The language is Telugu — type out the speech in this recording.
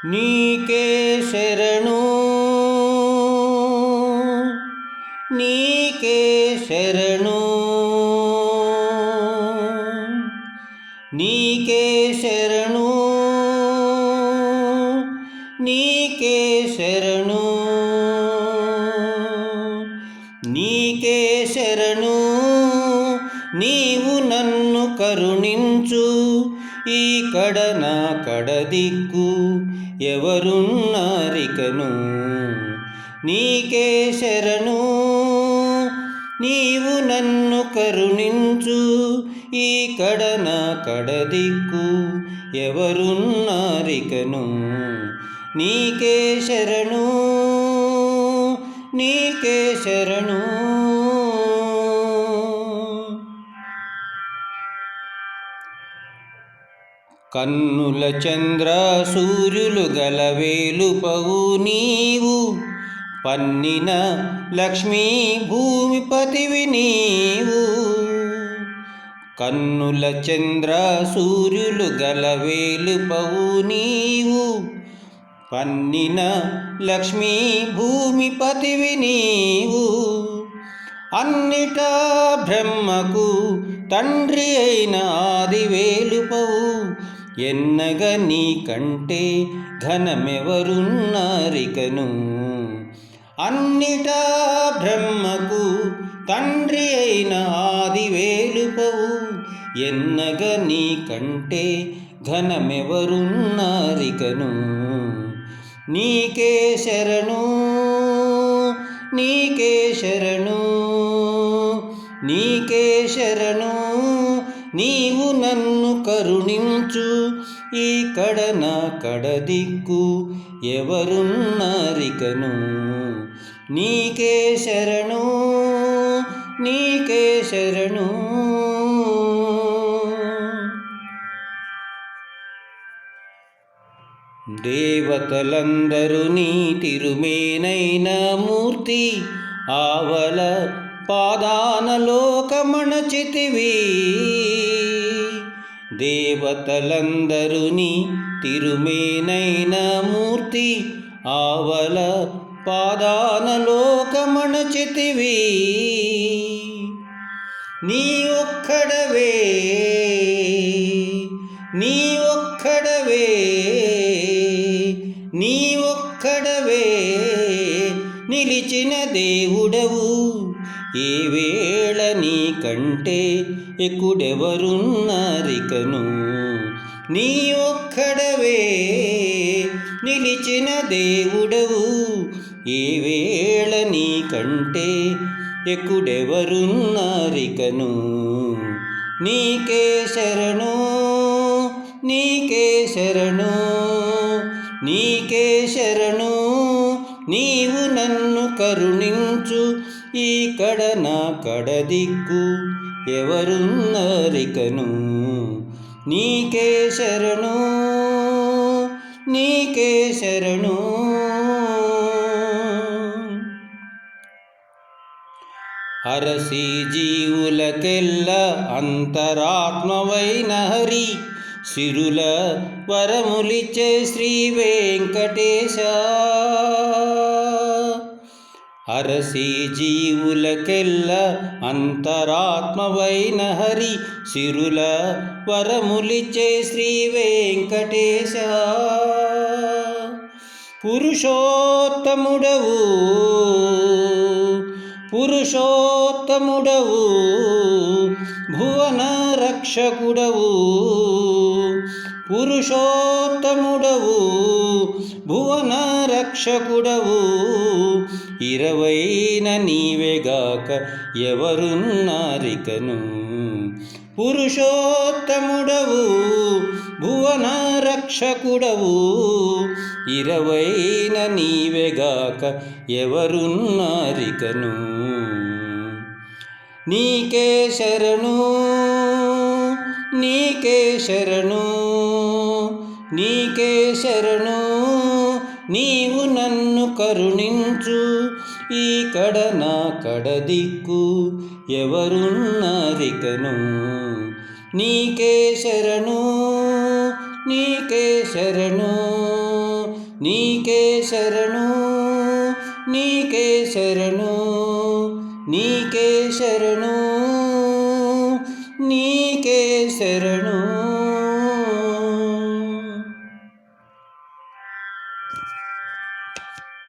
నీకే శరణు నీకే శరణు నీకే శరణు నీకే శరణు నీకే శరణు నీవు నన్ను కరుణించు ఈ నా కడదిక్కు ఎవరున్నారికను నీకే శరణు నీవు నన్ను కరుణించు ఈ నా కడదిక్కు ఎవరున్నారికను నీకే శరణు నీకే శరణు కన్నుల చంద్ర సూర్యులు గలవేలుపవు నీవు పన్నిన లక్ష్మీ భూమిపతివి నీవు కన్నుల చంద్ర సూర్యులు గలవేలుపవు నీవు పన్నిన లక్ష్మీ భూమిపతివి నీవు అన్నిటా బ్రహ్మకు తండ్రి అయిన ఆదివేలుపవు ఎన్నగ నీ కంటే ఘనమెవరున్నారికను అన్నిటా బ్రహ్మకు తండ్రి అయిన ఆదివేలుపవు ఎన్నగ నీ కంటే ఘనమెవరున్నారికను నీకే శరణు నీకే శరణు నీకే శరణు నీవు నన్ను కరుణించు ఈ నా కడదిక్కు ఎవరున్నారికను నీకే శరణు నీకే శరణు దేవతలందరూ నీ తిరుమేనైన మూర్తి ఆవల పాదాన లోకమణచితివి దేవతలందరూ నీ తిరుమేనైన మూర్తి ఆవల పాదాన లోకమణచితివి నీ ఒక్కడవే నీ ఒక్కడవే నీ ఒక్కడవే నిలిచిన దేవుడవు ఏ వేళ నీ కంటే ఎక్కుడెవరున్నారికను నీ ఒక్కడవే నిలిచిన దేవుడవు ఏ వేళ నీ కంటే ఎక్కుడెవరున్నారికను నీకే శరణు నీకే శరణు నీకే శరణు నీవు నన్ను కరుణించు ఈ నా కడదిక్కు ఎవరున్నారికను నీకే శరణు నీకే శరణు అరసి జీవులకెల్ల అంతరాత్మవైన హరి సిరుల వరములిచ్చే శ్రీ వెంకటేశ అరసి జీవులకెల్ల అంతరాత్మవైన హరి సిరుల వరములిచ్చే శ్రీ వెంకటేశ పురుషోత్తముడవు పురుషోత్తముడవు భువన రక్షకుడవు పురుషోత్తముడవు భువన రక్షకుడవు ఇరవైన నీవేగాక ఎవరున్నారికను పురుషోత్తముడవు భువన రక్షకుడవు ఇరవైన నీవేగాక ఎవరున్నారికను నీకే శరణు నీకే శరణు నీకే శరణు నీవు నన్ను కరుణించు ఈ నా కడదిక్కు ఎవరున్నారికను నీకే శరణు నీకే శరణు నీకే శరణు నీకే శరణు నీకే శరణు నీ